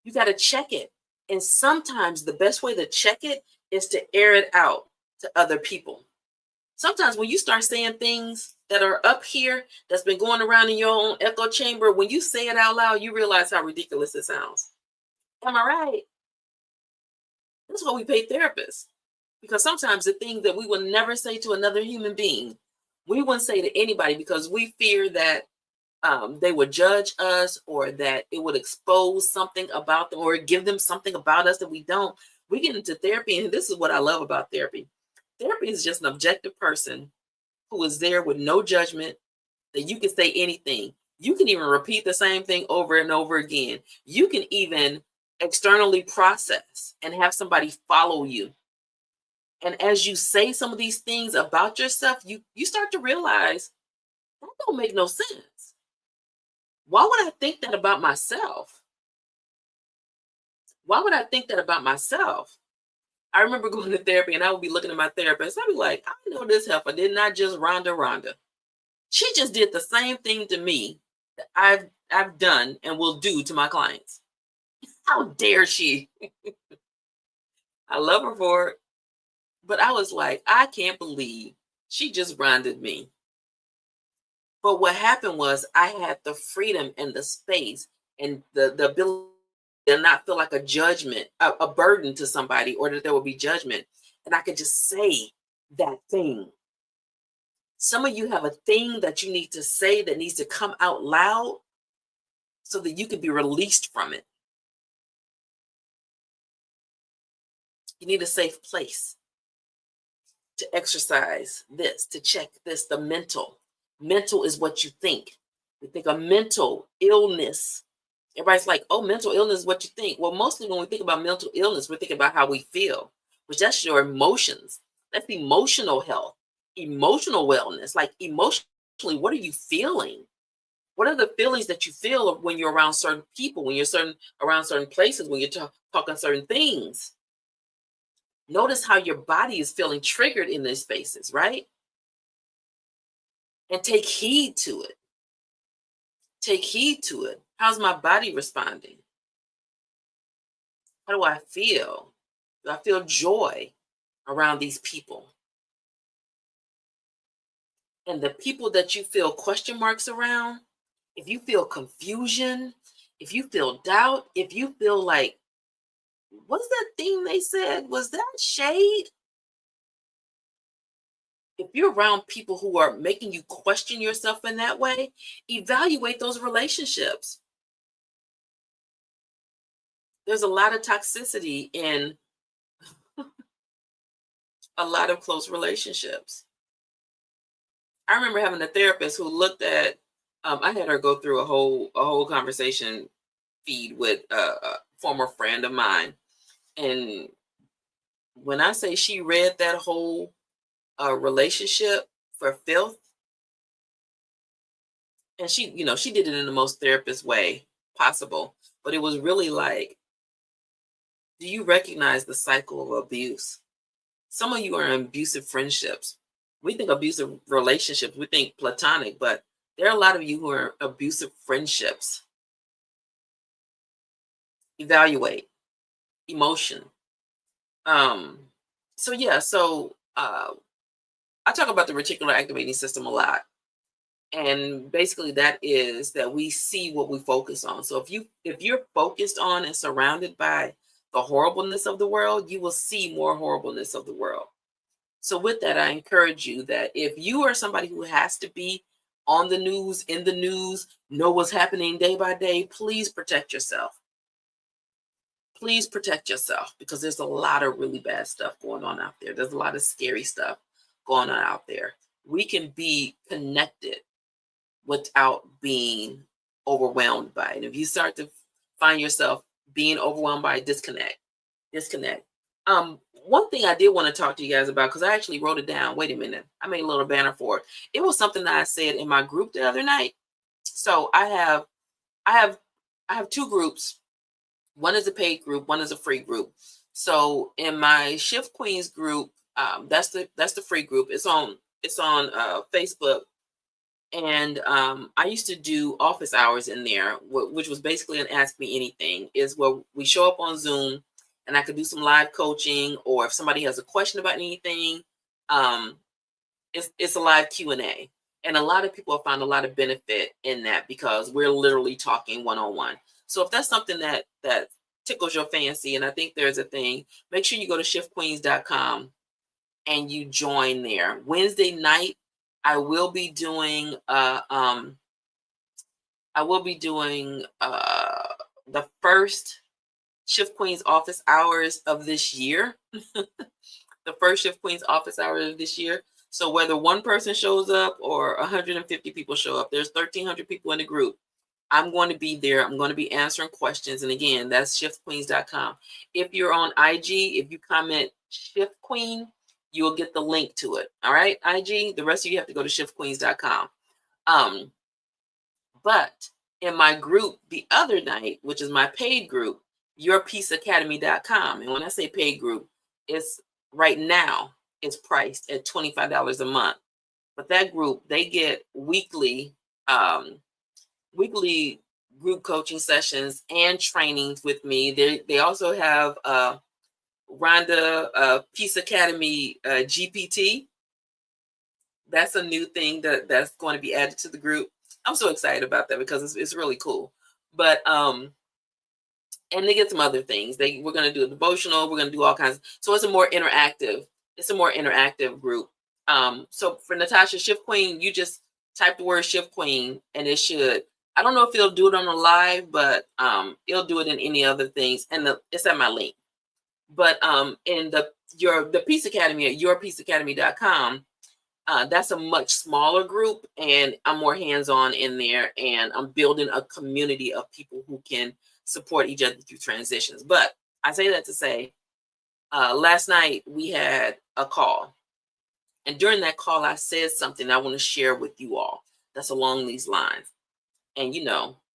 You got to check it. And sometimes the best way to check it is to air it out to other people. Sometimes when you start saying things that are up here that's been going around in your own echo chamber, when you say it out loud, you realize how ridiculous it sounds. Am I right? That's why we pay therapists. Because sometimes the things that we would never say to another human being, we wouldn't say to anybody because we fear that they would judge us, or that it would expose something about them, or give them something about us that we don't. We get into therapy, and this is what I love about therapy. Therapy is just an objective person who is there with no judgment, that you can say anything. You can even repeat the same thing over and over again. You can even externally process and have somebody follow you. And as you say some of these things about yourself, you start to realize that don't make no sense. Why would I think that about myself? Why would I think that about myself? I remember going to therapy, and I would be looking at my therapist. I'd be like, I know this heifer did not just Rhonda. She just did the same thing to me that I've done and will do to my clients. How dare she? I love her for it. But I was like, I can't believe she just Rhonda me. But what happened was I had the freedom and the space and the ability to not feel like a judgment, a burden to somebody, or that there would be judgment. And I could just say that thing. Some of you have a thing that you need to say that needs to come out loud so that you can be released from it. You need a safe place to exercise this, to check this, the mental. Mental is what you think. We think of mental illness. Everybody's like, oh, mental illness is what you think. Well, mostly when we think about mental illness, we're thinking about how we feel, which that's your emotions. That's emotional health, emotional wellness. Like emotionally, what are you feeling? What are the feelings that you feel when you're around certain people, when you're around certain places, when you're talking certain things? Notice how your body is feeling triggered in these spaces, right? And take heed to it. Take heed to it. How's my body responding? How do I feel? Do I feel joy around these people? And the people that you feel question marks around, if you feel confusion, if you feel doubt, if you feel like, what's that thing they said? Was that shade? If you're around people who are making you question yourself in that way, evaluate those relationships. There's a lot of toxicity in a lot of close relationships. I remember having a therapist who looked at, I had her go through a whole conversation feed with a former friend of mine. And when I say she read that whole relationship for filth, and she did it in the most therapist way possible, but it was really like, do you recognize the cycle of abuse? Some of you are in abusive friendships. We think abusive relationships, we think platonic, but there are a lot of you who are in abusive friendships. Evaluate emotion. So I talk about the reticular activating system a lot. And basically that is that we see what we focus on. So if you're focused on and surrounded by the horribleness of the world, you will see more horribleness of the world. So with that, I encourage you that if you are somebody who has to be on the news, in the news, know what's happening day by day, please protect yourself. Please protect yourself, because there's a lot of really bad stuff going on out there. There's a lot of scary stuff going on out there. We can be connected without being overwhelmed by it. And if you start to find yourself being overwhelmed by it, disconnect. One thing I did want to talk to you guys about, because I actually wrote it down. Wait a minute. I made a little banner for it. It was something that I said in my group the other night. So I have two groups. One is a paid group, one is a free group. So in my Shift Queens group, that's the free group. It's on Facebook. And I used to do office hours in there, which was basically an Ask Me Anything, is where we show up on Zoom and I could do some live coaching, or if somebody has a question about anything, it's a live Q&A. And a lot of people have found a lot of benefit in that because we're literally talking one-on-one. So if that's something that tickles your fancy, and I think there's a thing, make sure you go to shiftqueens.com and you join there. Wednesday night, I will be doing the first Shift Queens office hours of this year. The first Shift Queens office hours of this year. So whether one person shows up or 150 people show up, there's 1,300 people in the group. I'm going to be there. I'm going to be answering questions. And again, that's shiftqueens.com. If you're on IG, if you comment Shift Queen, you will get the link to it. All right, IG. The rest of you have to go to shiftqueens.com. But in my group the other night, which is my paid group, yourpeaceacademy.com. And when I say paid group, it's right now it's priced at $25 a month. But that group, they get weekly group coaching sessions and trainings with me. They also have Rhonda Peace Academy GPT. That's a new thing that's going to be added to the group. I'm so excited about that because it's really cool. But and they get some other things. We're going to do a devotional. We're going to do all kinds. So it's a more interactive group. So for Natasha Shift Queen, you just type the word Shift Queen and it should. I don't know if it'll do it on the live, but it'll do it in any other things. And it's at my link. But in the Peace Academy at yourpeaceacademy.com, that's a much smaller group, and I'm more hands-on in there, and I'm building a community of people who can support each other through transitions. But I say that to say, last night we had a call, and during that call, I said something I want to share with you all that's along these lines. And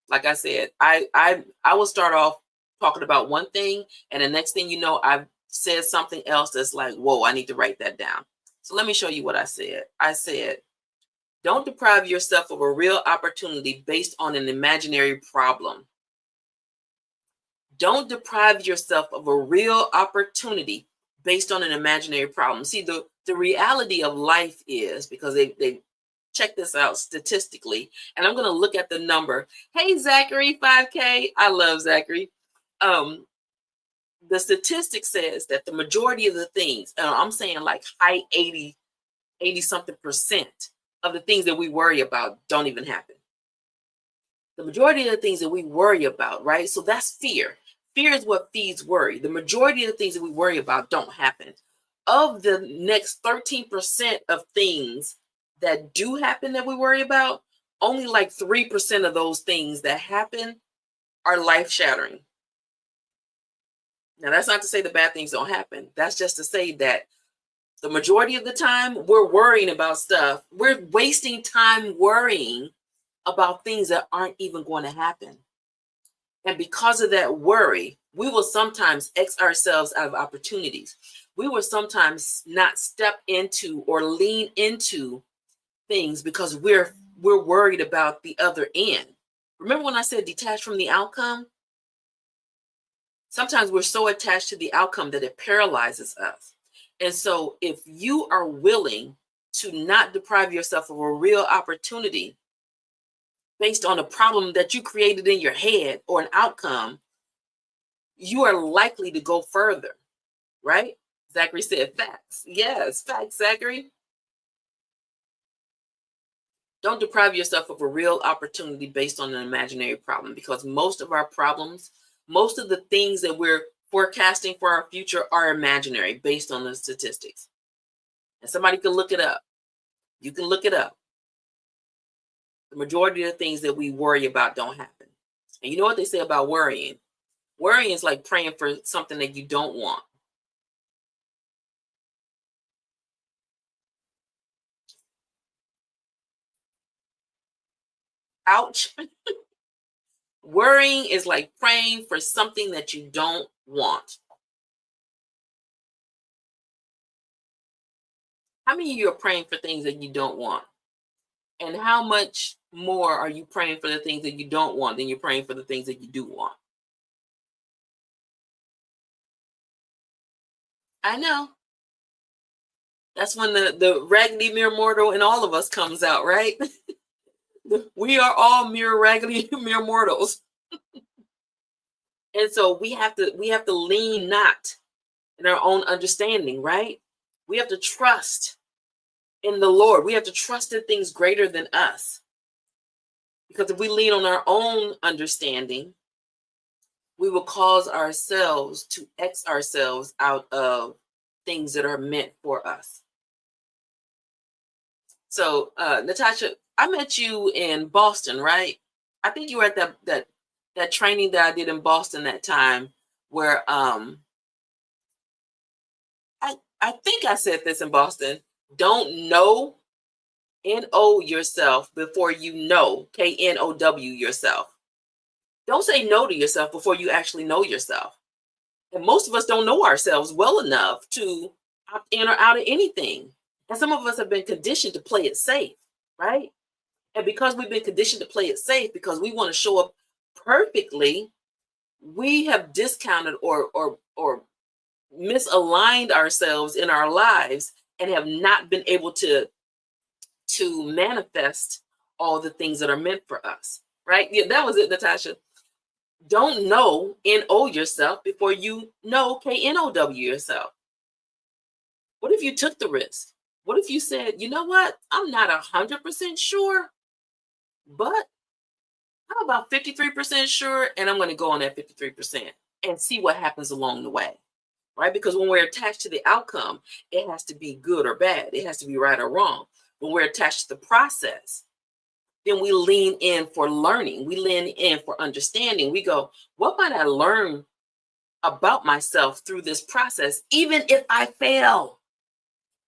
like I said, I will start off talking about one thing, and the next thing you know, I've said something else that's like, whoa, I need to write that down. So let me show you what I said. I said, don't deprive yourself of a real opportunity based on an imaginary problem. Don't deprive yourself of a real opportunity based on an imaginary problem. See, the reality of life is, because they check this out statistically, and I'm going to look at the number. Hey, Zachary, 5K. I love Zachary. The statistic says that the majority of the things, and I'm saying like high 80 something percent of the things that we worry about don't even happen. The majority of the things that we worry about, right? So that's fear. Fear is what feeds worry. The majority of the things that we worry about don't happen. Of the next 13% of things that do happen that we worry about, only like 3% of those things that happen are life-shattering. Now, that's not to say the bad things don't happen. That's just to say that the majority of the time, we're worrying about stuff. We're wasting time worrying about things that aren't even going to happen. And because of that worry, we will sometimes X ourselves out of opportunities. We will sometimes not step into or lean into things because we're worried about the other end. Remember when I said detach from the outcome? Sometimes we're so attached to the outcome that it paralyzes us. And so if you are willing to not deprive yourself of a real opportunity based on a problem that you created in your head or an outcome, you are likely to go further, right? Zachary said facts. Yes, facts, Zachary. Don't deprive yourself of a real opportunity based on an imaginary problem, because most of our problems, most of the things that we're forecasting for our future are imaginary based on the statistics. And somebody can look it up. You can look it up. The majority of the things that we worry about don't happen. And you know what they say about worrying? Worrying is like praying for something that you don't want. Ouch. Worrying is like praying for something that you don't want. How many of you are praying for things that you don't want? And how much more are you praying for the things that you don't want than you're praying for the things that you do want? I know. That's when the raggedy mere mortal in all of us comes out, right? We are all mere raggedy mere mortals. And so we have to lean not in our own understanding, right? We have to trust in the Lord. We have to trust in things greater than us. Because if we lean on our own understanding, we will cause ourselves to X ourselves out of things that are meant for us. So, Natasha, I met you in Boston, right? I think you were at that training that I did in Boston that time, where I think I said this in Boston. Don't know N-O yourself before you know K-N-O-W yourself. Don't say no to yourself before you actually know yourself. And most of us don't know ourselves well enough to opt in or out of anything. And some of us have been conditioned to play it safe, right? And because we've been conditioned to play it safe, because we want to show up perfectly, we have discounted or misaligned ourselves in our lives and have not been able to manifest all the things that are meant for us, right? Yeah, that was it, Natasha. Don't know N-O yourself before you know K-N-O-W yourself. What if you took the risk? What if you said, you know what? I'm not 100% sure, but I'm about 53% sure, and I'm going to go on that 53% and see what happens along the way, right? Because when we're attached to the outcome, it has to be good or bad. It has to be right or wrong. When we're attached to the process, then we lean in for learning. We lean in for understanding. We go, what might I learn about myself through this process, even if I fail?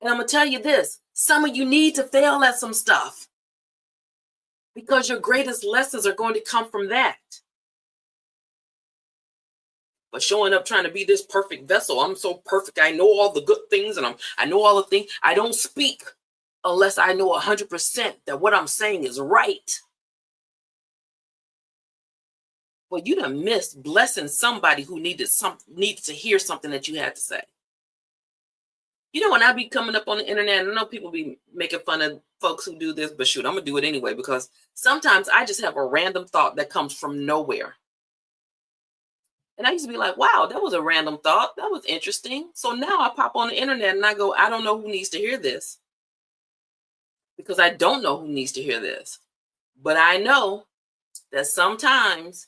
And I'm going to tell you this, some of you need to fail at some stuff because your greatest lessons are going to come from that. But showing up trying to be this perfect vessel, I'm so perfect, I know all the good things, and I know all the things. I don't speak unless I know 100% that what I'm saying is right. Well, you done missed blessing somebody who needed to hear something that you had to say. You know, when I be coming up on the internet, I know people be making fun of folks who do this, but shoot, I'm gonna do it anyway, because sometimes I just have a random thought that comes from nowhere. And I used to be like, wow, that was a random thought. That was interesting. So now I pop on the internet and I go, I don't know who needs to hear this, because I don't know who needs to hear this. But I know that sometimes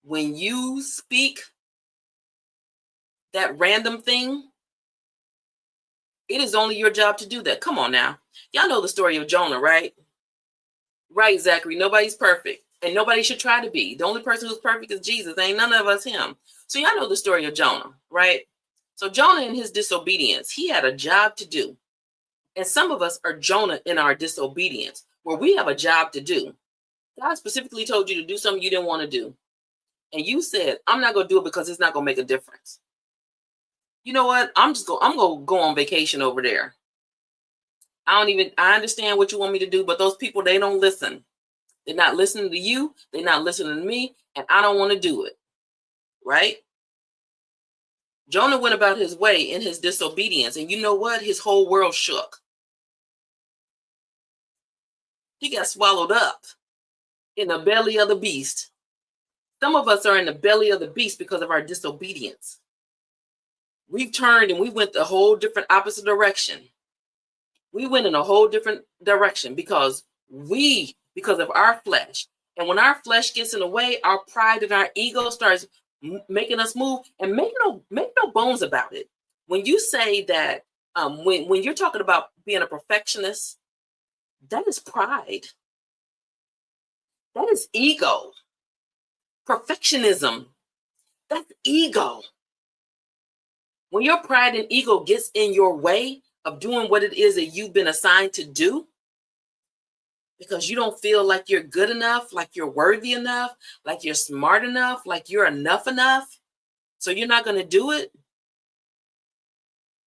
when you speak that random thing, it is only your job to do that. Come on now. Y'all know the story of Jonah, right? Right, Zachary. Nobody's perfect. And nobody should try to be. The only person who's perfect is Jesus. Ain't none of us him. So y'all know the story of Jonah, right? So Jonah, in his disobedience, he had a job to do. And some of us are Jonah in our disobedience, where we have a job to do. God specifically told you to do something you didn't want to do. And you said, I'm not going to do it because it's not going to make a difference. You know what? I'm going to go on vacation over there. I understand what you want me to do, but those people, they don't listen. They're not listening to you. They're not listening to me. And I don't want to do it. Right? Jonah went about his way in his disobedience. And you know what? His whole world shook. He got swallowed up in the belly of the beast. Some of us are in the belly of the beast because of our disobedience. We've turned and we went a whole different opposite direction. We went in a whole different direction because of our flesh. And when our flesh gets in the way, our pride and our ego starts making us move. And make no bones about it. When you say that, when you're talking about being a perfectionist, that is pride. That is ego. Perfectionism. That's ego. When your pride and ego gets in your way of doing what it is that you've been assigned to do, because you don't feel like you're good enough, like you're worthy enough, like you're smart enough, like you're enough, so you're not going to do it,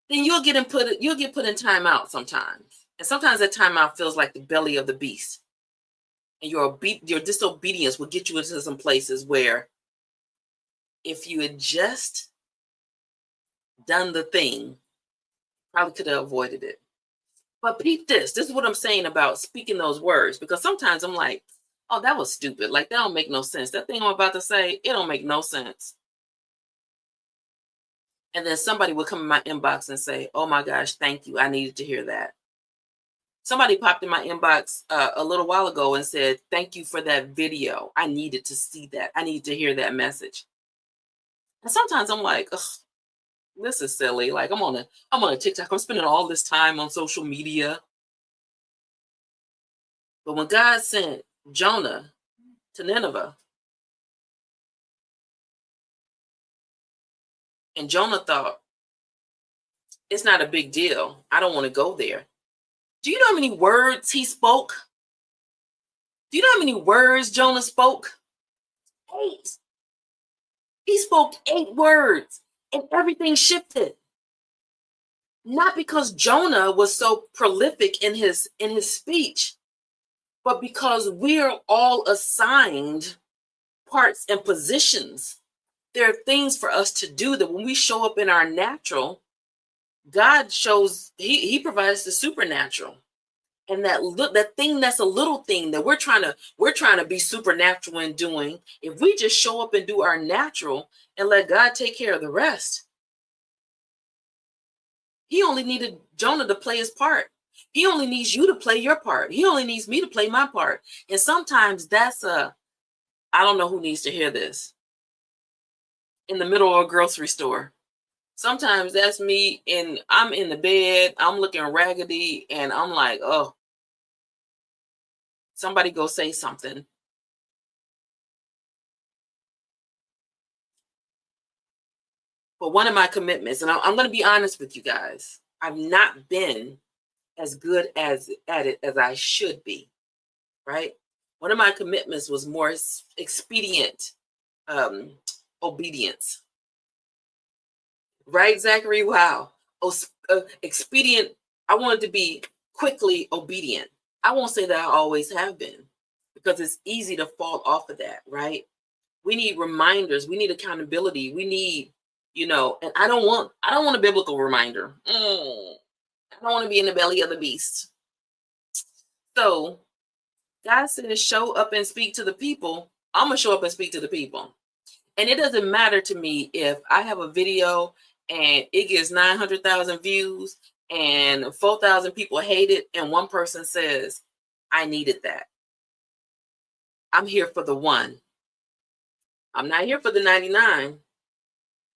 then you'll get put in timeout sometimes. And sometimes that timeout feels like the belly of the beast. And your disobedience will get you into some places where if you had just done the thing, probably could have avoided it. But peep this. This is what I'm saying about speaking those words, because sometimes I'm like, oh, that was stupid. Like, that don't make no sense. That thing I'm about to say, it don't make no sense. And then somebody will come in my inbox and say, oh my gosh, thank you. I needed to hear that. Somebody popped in my inbox a little while ago and said, thank you for that video. I needed to see that. I needed to hear that message. And sometimes I'm like, ugh, this is silly. Like, I'm on a TikTok. I'm spending all this time on social media. But when God sent Jonah to Nineveh, and Jonah thought, it's not a big deal. I don't want to go there. Do you know how many words he spoke? Do you know how many words Jonah spoke? 8. He spoke 8 words, and everything shifted. Not because Jonah was so prolific in his speech, but because we're all assigned parts and positions. There are things for us to do that when we show up in our natural, God shows, he provides the supernatural. And that thing that's a little thing that we're trying to be supernatural in doing, if we just show up and do our natural and let God take care of the rest. He only needed Jonah to play his part. He only needs you to play your part. He only needs me to play my part. And sometimes that's I don't know who needs to hear this. In the middle of a grocery store. Sometimes that's me, and I'm in the bed, I'm looking raggedy, and I'm like, oh, somebody go say something. But one of my commitments, and I'm going to be honest with you guys, I've not been as good at it as I should be, right? One of my commitments was more expedient obedience. Right, Zachary? Wow. Expedient. I wanted to be quickly obedient. I won't say that I always have been, because it's easy to fall off of that, right? We need reminders. We need accountability. We need, and I don't want a biblical reminder. I don't want to be in the belly of the beast. So God says, show up and speak to the people. I'm going to show up and speak to the people. And it doesn't matter to me if I have a video and it gets 900,000 views and 4,000 people hate it, and one person says, I needed that. I'm here for the one. I'm not here for the 99.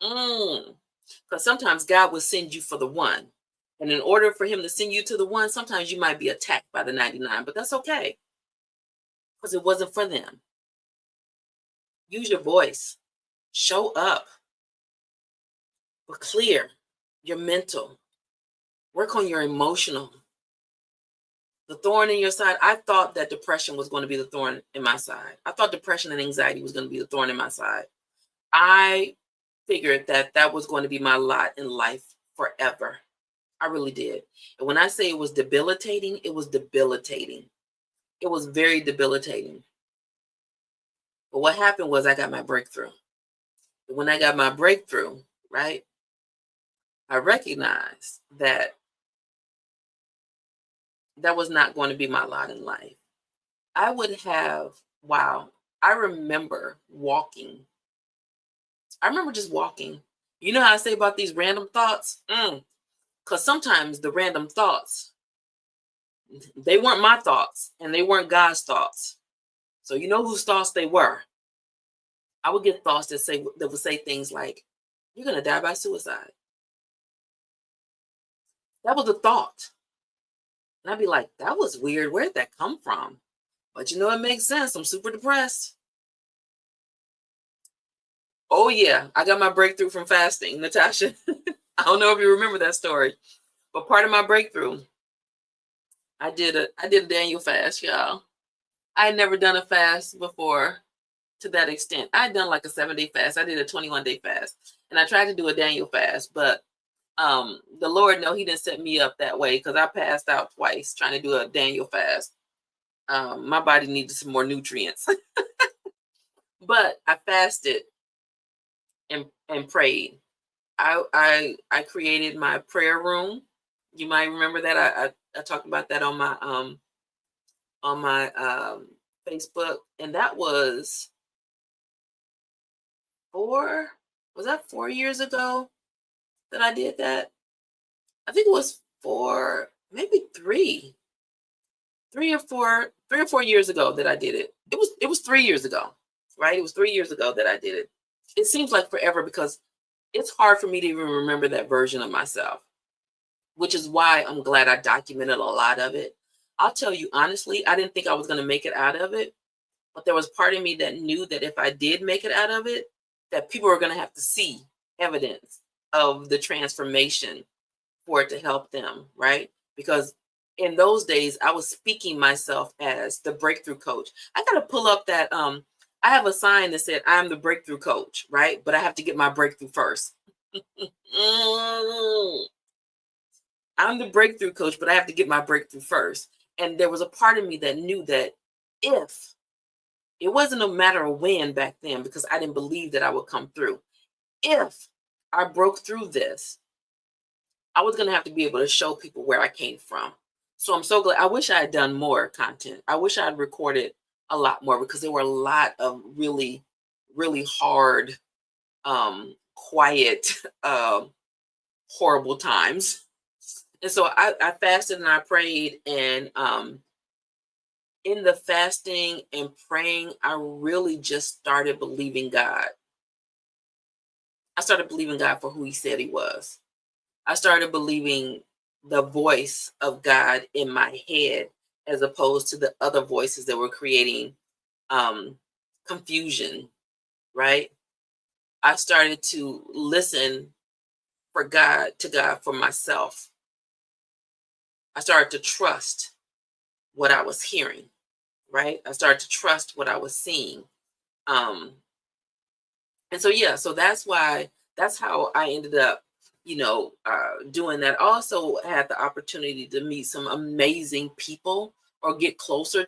Because sometimes God will send you for the one. And in order for him to send you to the one, sometimes you might be attacked by the 99, but that's okay. Because it wasn't for them. Use your voice. Show up. But clear your mental. Work on your emotional. The thorn in your side. I thought that depression was going to be the thorn in my side. I thought depression and anxiety was going to be the thorn in my side. I figured that was going to be my lot in life forever. I really did. And when I say it was debilitating, it was debilitating. It was very debilitating. But what happened was I got my breakthrough. And when I got my breakthrough, right, I recognized that was not going to be my lot in life. I remember walking. I remember just walking. You know how I say about these random thoughts? Because sometimes the random thoughts, they weren't my thoughts and they weren't God's thoughts. So you know whose thoughts they were. I would get thoughts that would say things like, you're going to die by suicide. That was a thought. And I'd be like, that was weird. Where'd that come from? But you know, it makes sense. I'm super depressed. Oh yeah, I got my breakthrough from fasting, Natasha. I don't know if you remember that story, but part of my breakthrough, I did a Daniel fast, y'all. I had never done a fast before to that extent. I'd done like a 7-day fast. I did a 21-day fast, and I tried to do a Daniel fast, but the Lord, no, he didn't set me up that way, because I passed out twice trying to do a Daniel fast. My body needed some more nutrients. But I fasted and prayed. I created my prayer room. You might remember that I talked about that on my Facebook, and that was 4 years ago that I did that? I think it was 4, maybe 3 or 4 years ago that I did it. It was 3 years ago, right? It was 3 years ago that I did it. It seems like forever, because it's hard for me to even remember that version of myself, which is why I'm glad I documented a lot of it. I'll tell you honestly, I didn't think I was going to make it out of it, but there was part of me that knew that if I did make it out of it, that people were going to have to see evidence of the transformation for it to help them, right? Because in those days, I was speaking myself as the breakthrough coach. I got to pull up that. I have a sign that said, "I'm the breakthrough coach," right? But I have to get my breakthrough first. I'm the breakthrough coach, but I have to get my breakthrough first. And there was a part of me that knew that if it wasn't a matter of when back then, because I didn't believe that I would come through. If I broke through this, I was going to have to be able to show people where I came from. So I'm so glad. I wish I had done more content. I wish I had recorded a lot more, because there were a lot of really, really hard, quiet, horrible times. And so I fasted and I prayed, and in the fasting and praying, I really just started believing God. I started believing God for who he said he was. I started believing the voice of God in my head, as opposed to the other voices that were creating confusion, right? I started to listen to God for myself. I started to trust what I was hearing, right? I started to trust what I was seeing. And so, yeah, so that's how I ended up, doing that. Also had the opportunity to meet some amazing people, or get closer.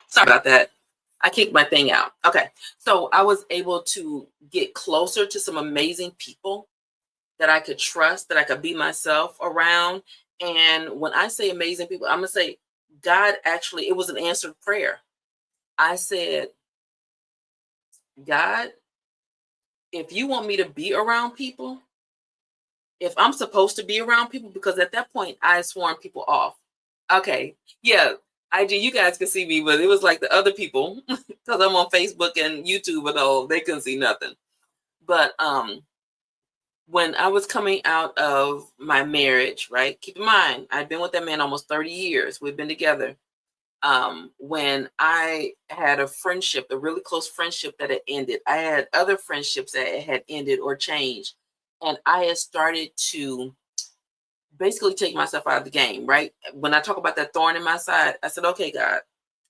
Sorry about that. I kicked my thing out. Okay. So I was able to get closer to some amazing people that I could trust, that I could be myself around. And when I say amazing people, I'm going to say God actually, it was an answered prayer. I said, God, if you want me to be around people, if I'm supposed to be around people, because at that point I had sworn people off. Okay. Yeah. You guys can see me, but it was like the other people, because I'm on Facebook and YouTube and all, they couldn't see nothing. But when I was coming out of my marriage, right? Keep in mind, I'd been with that man almost 30 years. We've been together. When I had a friendship, a really close friendship that had ended, I had other friendships that had ended or changed. And I had started to basically take myself out of the game, right? When I talk about that thorn in my side, I said, okay, God,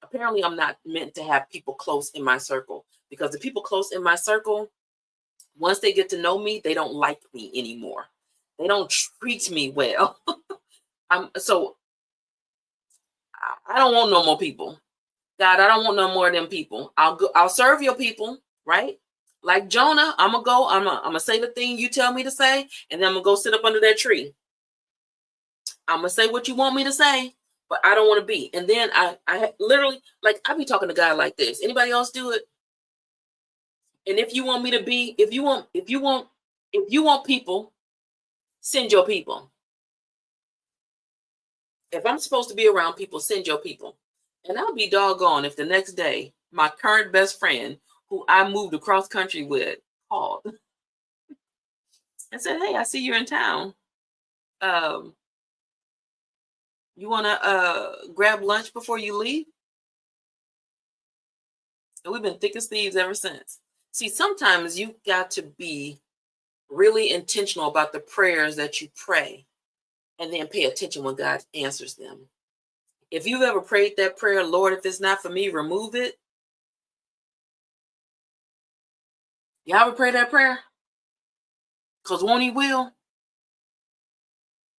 apparently I'm not meant to have people close in my circle, because the people close in my circle, once they get to know me, they don't like me anymore. They don't treat me well. So I don't want no more people. God, I don't want no more of them people. I'll serve your people, right? Like Jonah, I'm gonna say the thing you tell me to say, and then I'm gonna go sit up under that tree. I'm gonna say what you want me to say, but I don't want to be. And then I literally, like, I be talking to God like this. Anybody else do it? And if you want me to be, if you want people, send your people. If I'm supposed to be around people, send your people. And I'll be doggone if the next day my current best friend, who I moved across country with, called and said, "Hey, I see you're in town. Um, you want to grab lunch before you leave?" And we've been thick as thieves ever since. See, sometimes you got to be really intentional about the prayers that you pray, and then pay attention when God answers them. If you've ever prayed that prayer, "Lord, if it's not for me, remove it." Y'all ever pray that prayer? Because won't he will?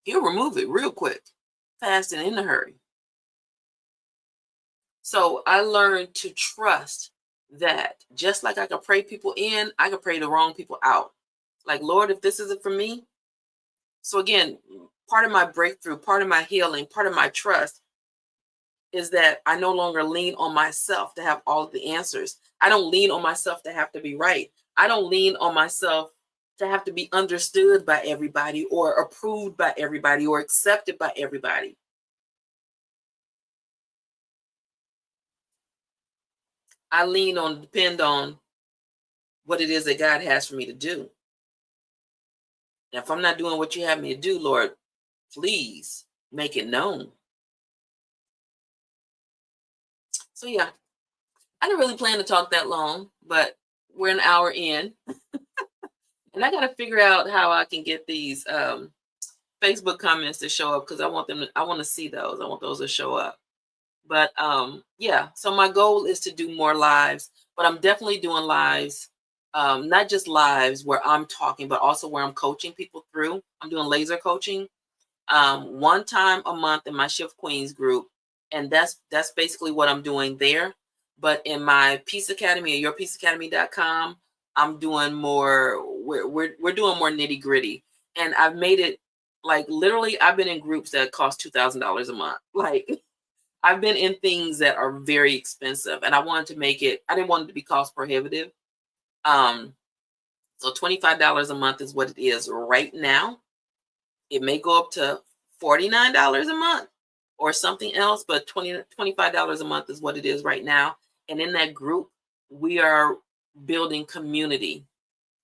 He'll remove it real quick, fast and in a hurry. So I learned to trust that just like I can pray people in, I can pray the wrong people out. Like, "Lord, if this isn't for me." So again, part of my breakthrough, part of my healing, part of my trust is that I no longer lean on myself to have all of the answers. I don't lean on myself to have to be right. I don't lean on myself to have to be understood by everybody or approved by everybody or accepted by everybody. I depend on what it is that God has for me to do. And if I'm not doing what you have me to do, Lord, please make it known. So yeah, I didn't really plan to talk that long, but we're an hour in. And I got to figure out how I can get these Facebook comments to show up, because I want to see those. I want those to show up. But yeah, so my goal is to do more lives, but I'm definitely doing lives, not just lives where I'm talking, but also where I'm coaching people through. I'm doing laser coaching one time a month in my Shift Queens group, and that's basically what I'm doing there. But in my Peace Academy or yourpeaceacademy.com, I'm doing more. We're doing more nitty gritty, and I've made it like literally. I've been in groups that cost $2,000 a month. Like, I've been in things that are very expensive, and I wanted to make it. I didn't want it to be cost prohibitive. So $25 a month is what it is right now. It may go up to $49 a month or something else, but $25 a month is what it is right now. And in that group, we are building community.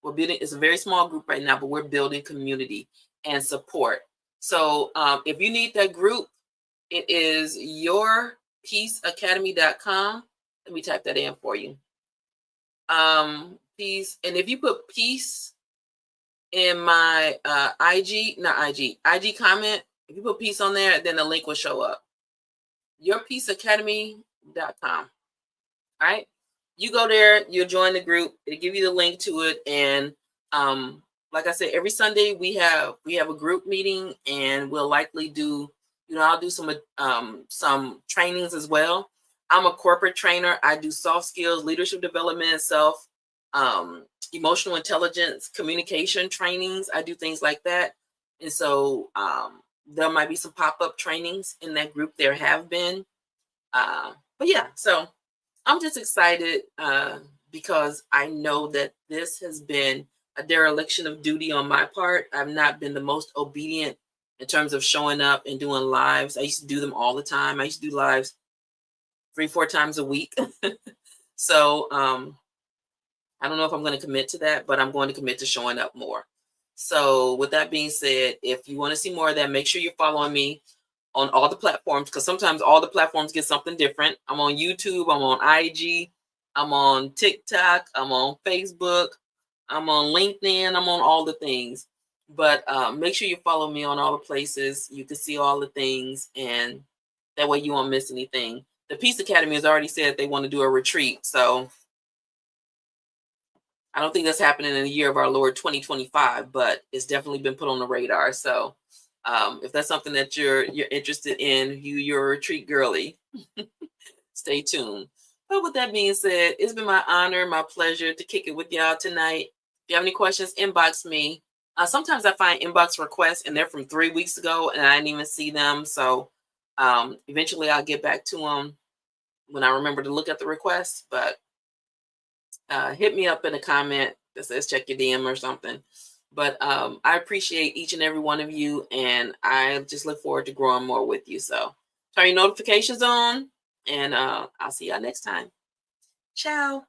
It's a very small group right now, but we're building community and support. So if you need that group, it is yourpeaceacademy.com. Let me type that in for you. Peace. And if you put peace in my IG comment, if you put peace on there, then the link will show up. Yourpeaceacademy.com. All right. You go there, you'll join the group. It'll give you the link to it. And like I said, every Sunday we have a group meeting, and we'll likely do, I'll do some trainings as well. I'm a corporate trainer. I do soft skills, leadership development, emotional intelligence, communication trainings. I do things like that. And so there might be some pop-up trainings in that group. There have been. But yeah, so I'm just excited because I know that this has been a dereliction of duty on my part. I've not been the most obedient in terms of showing up and doing lives. I used to do them all the time. I used to do lives 3-4 times a week. So I don't know if I'm going to commit to that, but I'm going to commit to showing up more. So with that being said, if you want to see more of that, make sure you're following me on all the platforms, because sometimes all the platforms get something different. I'm on YouTube, I'm on IG, I'm on TikTok, I'm on Facebook, I'm on LinkedIn, I'm on all the things. But make sure you follow me on all the places. You can see all the things, and that way you won't miss anything. The Peace Academy has already said they want to do a retreat, so I don't think that's happening in the year of our Lord 2025, but it's definitely been put on the radar. So if that's something that you're interested in, you're a retreat girly, stay tuned. But with that being said, it's been my honor, my pleasure to kick it with y'all tonight. If you have any questions, inbox me. Sometimes I find inbox requests and they're from 3 weeks ago and I didn't even see them. So eventually I'll get back to them when I remember to look at the requests. But hit me up in a comment that says check your DM or something. But I appreciate each and every one of you, and I just look forward to growing more with you. So turn your notifications on, and I'll see y'all next time. Ciao.